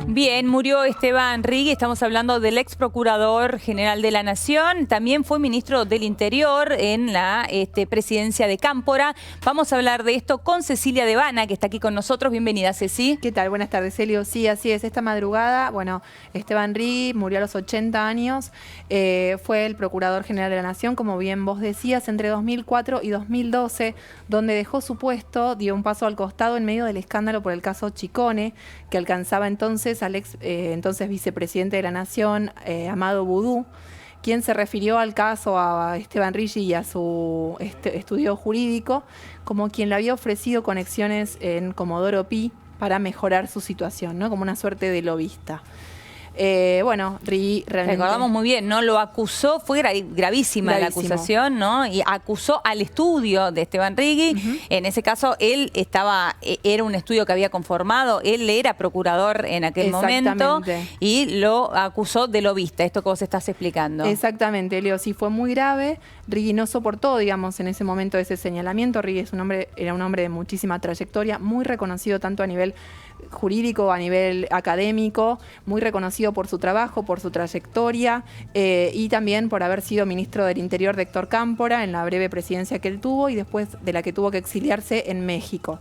Bien, murió Esteban Rigui, estamos hablando del ex procurador general de la Nación, también fue ministro del Interior en la presidencia de Cámpora. Vamos a hablar de esto con Cecilia Devana, que está aquí con nosotros. Bienvenida, Ceci. ¿Qué tal? Buenas tardes, Celio. Sí, así es. Esta madrugada, bueno, Esteban Rigui murió a los 80 años. Fue el procurador general de la Nación, como bien vos decías, entre 2004 y 2012, donde dejó su puesto, dio un paso al costado en medio del escándalo por el caso Chicone, que alcanzaba entonces al entonces vicepresidente de la Nación, Amado Boudou, quien se refirió al caso a Esteban Rigui y a su estudio jurídico como quien le había ofrecido conexiones en Comodoro Pi para mejorar su situación, ¿no? Como una suerte de lobista. Bueno, Rigui realmente... Recordamos muy bien, ¿no? Lo acusó, fue gravísima la acusación, ¿no? Y acusó al estudio de Esteban Rigui. En ese caso, él era un estudio que había conformado, él era procurador en aquel momento y lo acusó de lobista, esto que vos estás explicando. Exactamente, Leo, sí, fue muy grave. Rigui no soportó, digamos, en ese momento ese señalamiento. Rigui era un hombre de muchísima trayectoria, muy reconocido tanto a nivel jurídico, a nivel académico, muy reconocido por su trabajo, por su trayectoria y también por haber sido ministro del Interior de Héctor Cámpora en la breve presidencia que él tuvo y después de la que tuvo que exiliarse en México.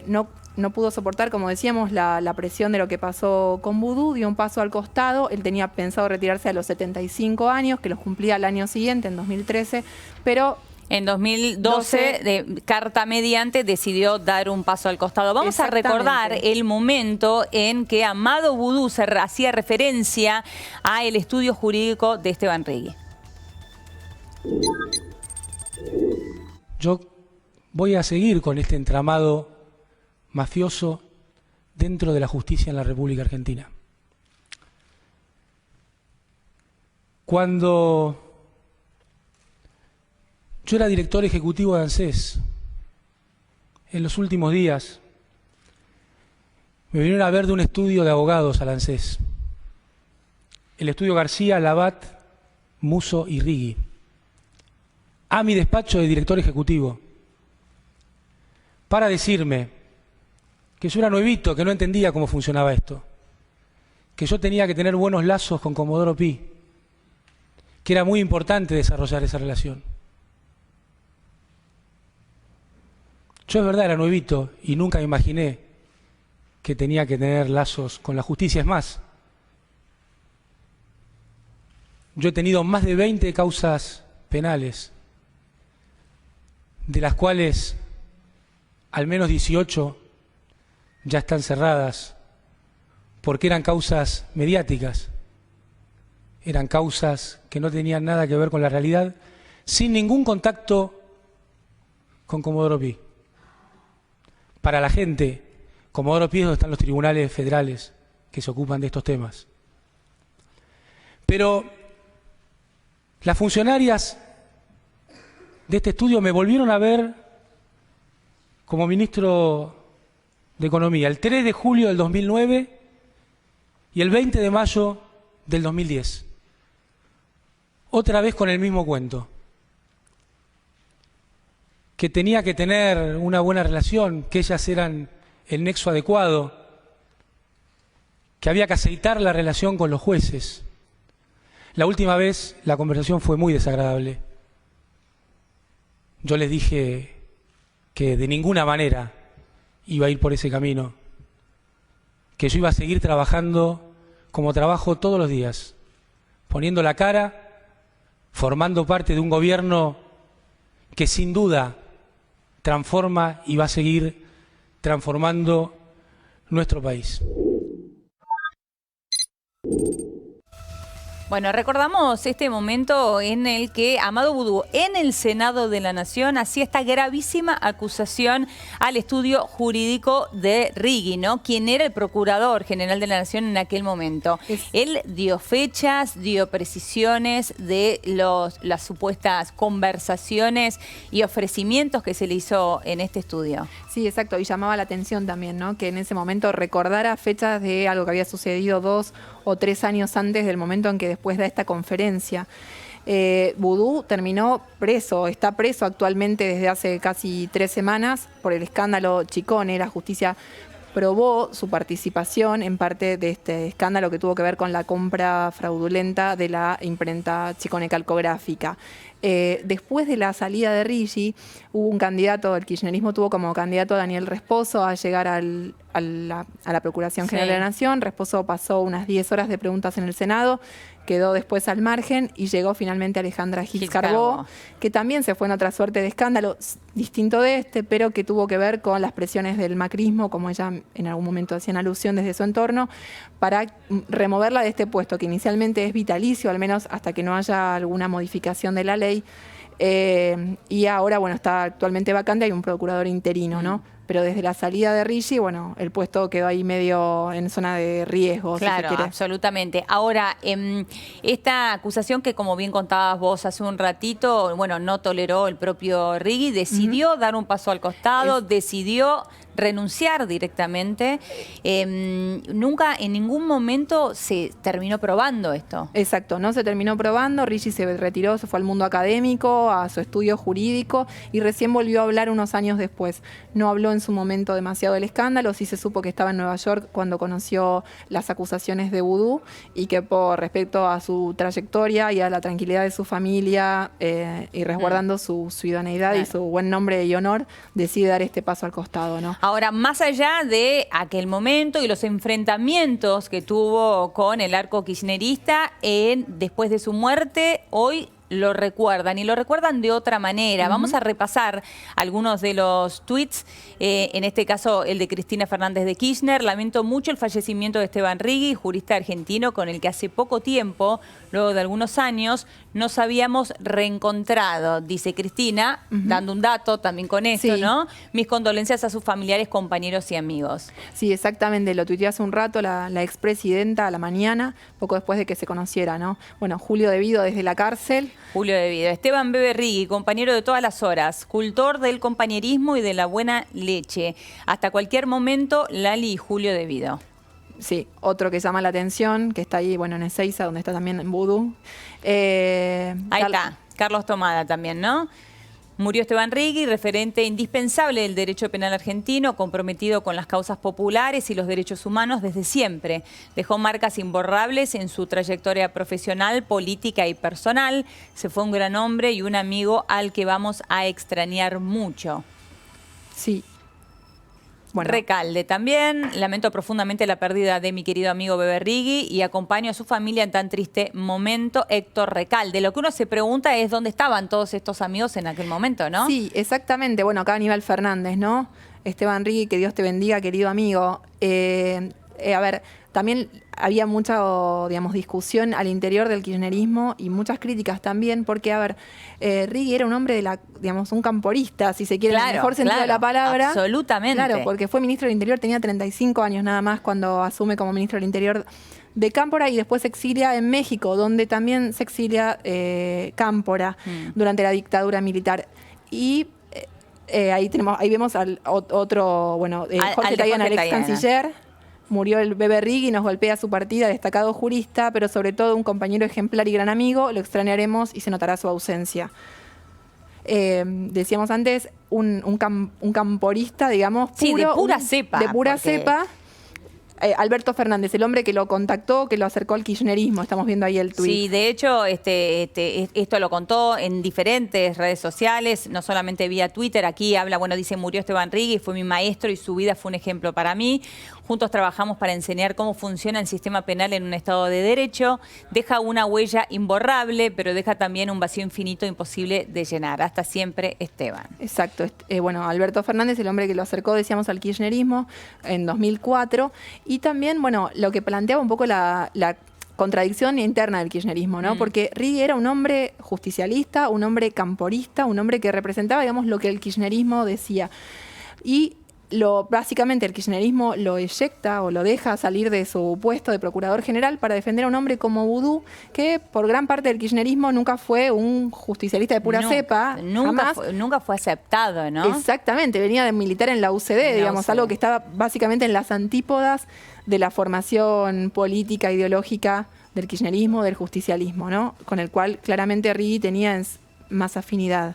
No pudo soportar, como decíamos, la presión de lo que pasó con Boudou, dio un paso al costado. Él tenía pensado retirarse a los 75 años, que los cumplía al año siguiente, en 2013, pero... En 2012, de carta mediante, decidió dar un paso al costado. Vamos a recordar el momento en que Amado Boudou hacía referencia a el estudio jurídico de Esteban Rigui. Yo voy a seguir con este entramado mafioso dentro de la justicia en la República Argentina. Cuando yo era director ejecutivo de ANSES, en los últimos días me vinieron a ver de un estudio de abogados al ANSES, el estudio García, Labat, Musso y Rigui, a mi despacho de director ejecutivo, para decirme que yo era nuevito, que no entendía cómo funcionaba esto, que yo tenía que tener buenos lazos con Comodoro Pi, que era muy importante desarrollar esa relación. Yo es verdad era nuevito y nunca me imaginé que tenía que tener lazos con la justicia. Es más, yo he tenido más de 20 causas penales, de las cuales al menos 18 ya están cerradas, porque eran causas mediáticas, eran causas que no tenían nada que ver con la realidad, sin ningún contacto con Comodoro Pi. Para la gente, Comodoro Pi es donde están los tribunales federales que se ocupan de estos temas. Pero las funcionarias de este estudio me volvieron a ver como ministro de Economía el 3 de julio del 2009 y el 20 de mayo del 2010. Otra vez con el mismo cuento. Que tenía que tener una buena relación, que ellas eran el nexo adecuado, que había que aceitar la relación con los jueces. La última vez la conversación fue muy desagradable. Yo les dije que de ninguna manera iba a ir por ese camino, que yo iba a seguir trabajando como trabajo todos los días, poniendo la cara, formando parte de un gobierno que sin duda transforma y va a seguir transformando nuestro país. Bueno, recordamos este momento en el que Amado Boudou en el Senado de la Nación hacía esta gravísima acusación al estudio jurídico de Rigui, ¿no? Quien era el procurador general de la Nación en aquel momento. Él dio fechas, dio precisiones de las supuestas conversaciones y ofrecimientos que se le hizo en este estudio. Sí, exacto, y llamaba la atención también, ¿no? Que en ese momento recordara fechas de algo que había sucedido 2 o 3 años antes del momento en que después da esta conferencia. Boudou terminó preso, está preso actualmente desde hace casi 3 semanas por el escándalo Chicone. La justicia probó su participación en parte de este escándalo que tuvo que ver con la compra fraudulenta de la imprenta Chicone-Calcográfica. Después de la salida de Ricci, hubo un candidato, el kirchnerismo tuvo como candidato a Daniel Resposo a llegar a la Procuración General de la Nación. Resposo pasó unas 10 horas de preguntas en el Senado, quedó después al margen y llegó finalmente Alejandra Gils Carbó, que también se fue en otra suerte de escándalo distinto de este, pero que tuvo que ver con las presiones del macrismo, como ella en algún momento hacían alusión desde su entorno, para removerla de este puesto, que inicialmente es vitalicio, al menos hasta que no haya alguna modificación de la ley. Y ahora, bueno, está actualmente vacante, hay un procurador interino, ¿no? Pero desde la salida de Ricci, bueno, el puesto quedó ahí medio en zona de riesgo. Claro, si se quiere. absolutamente. Ahora, esta acusación que, como bien contabas vos hace un ratito, bueno, no toleró el propio Righi, decidió dar un paso al costado, decidió renunciar directamente. Nunca, en ningún momento se terminó probando esto. Exacto, no se terminó probando. Ricci se retiró, se fue al mundo académico, a su estudio jurídico y recién volvió a hablar unos años después. No habló en su momento demasiado del escándalo, sí se supo que estaba en Nueva York cuando conoció las acusaciones de vudú y que por respecto a su trayectoria y a la tranquilidad de su familia y resguardando su idoneidad y su buen nombre y honor, decide dar este paso al costado, ¿no? Ahora, más allá de aquel momento y los enfrentamientos que tuvo con el arco kirchnerista después de su muerte, hoy lo recuerdan y lo recuerdan de otra manera. Vamos a repasar algunos de los tweets, en este caso el de Cristina Fernández de Kirchner. Lamento mucho el fallecimiento de Esteban Righi, jurista argentino con el que hace poco tiempo, luego de algunos años, nos habíamos reencontrado, dice Cristina, dando un dato también con esto, ¿no? Mis condolencias a sus familiares, compañeros y amigos. Sí, exactamente, lo tuiteé hace un rato la expresidenta a la mañana, poco después de que se conociera, ¿no? Bueno, Julio Devido desde la cárcel. Julio Devido. Esteban Bebe Righi, compañero de todas las horas, cultor del compañerismo y de la buena leche. Hasta cualquier momento, Lali y Julio Devido. Sí, otro que llama la atención, que está ahí, bueno, en Ezeiza, donde está también en Vudú. Ahí está, Carlos Tomada también, ¿no? Murió Esteban Righi, referente indispensable del derecho penal argentino, comprometido con las causas populares y los derechos humanos desde siempre. Dejó marcas imborrables en su trayectoria profesional, política y personal. Se fue un gran hombre y un amigo al que vamos a extrañar mucho. Sí. Bueno. Recalde también. Lamento profundamente la pérdida de mi querido amigo Bebe Righi y acompaño a su familia en tan triste momento. Héctor Recalde. Lo que uno se pregunta es dónde estaban todos estos amigos en aquel momento, ¿no? Sí, exactamente. Bueno, acá Aníbal Fernández, ¿no? Esteban Righi, que Dios te bendiga, querido amigo. A ver, también había mucha, digamos, discusión al interior del kirchnerismo y muchas críticas también, porque, a ver, Righi era un hombre de digamos, un camporista, si se quiere, en el mejor sentido de la palabra. Absolutamente. Claro, porque fue ministro del Interior, tenía 35 años nada más cuando asume como ministro del Interior de Cámpora y después se exilia en México, donde también se exilia Cámpora durante la dictadura militar. Y ahí vemos al otro, bueno, Jorge Tayana, el ex canciller. Murió el Bebe Righi, nos golpea su partida, destacado jurista, pero sobre todo un compañero ejemplar y gran amigo. Lo extrañaremos y se notará su ausencia. Decíamos antes, un camporista, digamos, puro, sí, de pura cepa. De pura cepa. Alberto Fernández, el hombre que lo contactó, que lo acercó al kirchnerismo. Estamos viendo ahí el tuit. Sí, de hecho, esto lo contó en diferentes redes sociales, no solamente vía Twitter. Aquí habla, bueno, dice, murió Esteban Righi, fue mi maestro y su vida fue un ejemplo para mí. Juntos trabajamos para enseñar cómo funciona el sistema penal en un Estado de Derecho. Deja una huella imborrable, pero deja también un vacío infinito imposible de llenar. Hasta siempre, Esteban. Exacto. Bueno, Alberto Fernández, el hombre que lo acercó, decíamos, al kirchnerismo en 2004. Y también, bueno, lo que planteaba un poco la contradicción interna del kirchnerismo, ¿no? Porque Righi era un hombre justicialista, un hombre camporista, un hombre que representaba, digamos, lo que el kirchnerismo decía. Y básicamente el kirchnerismo lo eyecta o lo deja salir de su puesto de procurador general para defender a un hombre como Vudú, que por gran parte del kirchnerismo nunca fue un justicialista de pura cepa. Nunca fue aceptado, ¿no? Exactamente, venía de militar en la UCD, digamos, algo que estaba básicamente en las antípodas de la formación política, ideológica del kirchnerismo, del justicialismo, ¿no? Con el cual claramente Righi tenía más afinidad.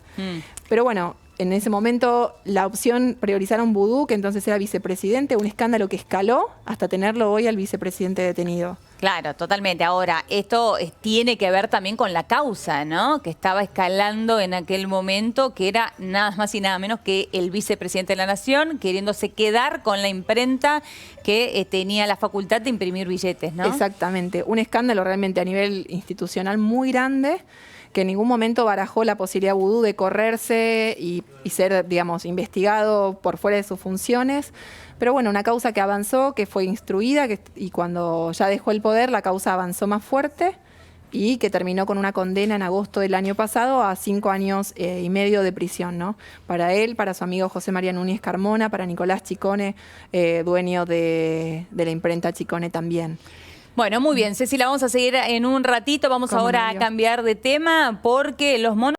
Pero bueno, en ese momento la opción priorizaron Vudú, que entonces era vicepresidente, un escándalo que escaló hasta tenerlo hoy al vicepresidente detenido. Claro, totalmente. Ahora, esto tiene que ver también con la causa, ¿no? Que estaba escalando en aquel momento, que era nada más y nada menos que el vicepresidente de la Nación queriéndose quedar con la imprenta que tenía la facultad de imprimir billetes, ¿no? Exactamente. Un escándalo realmente a nivel institucional muy grande, que en ningún momento barajó la posibilidad Vudú de correrse y ser, digamos, investigado por fuera de sus funciones. Pero bueno, una causa que avanzó, que fue instruida, y cuando ya dejó el poder, la causa avanzó más fuerte y que terminó con una condena en agosto del año pasado a 5 años y medio de prisión, ¿no? Para él, para su amigo José María Núñez Carmona, para Nicolás Chicone, dueño de la imprenta Chicone también. Bueno, muy bien, Cecilia, vamos a seguir en un ratito. Vamos ahora a cambiar de tema porque los monos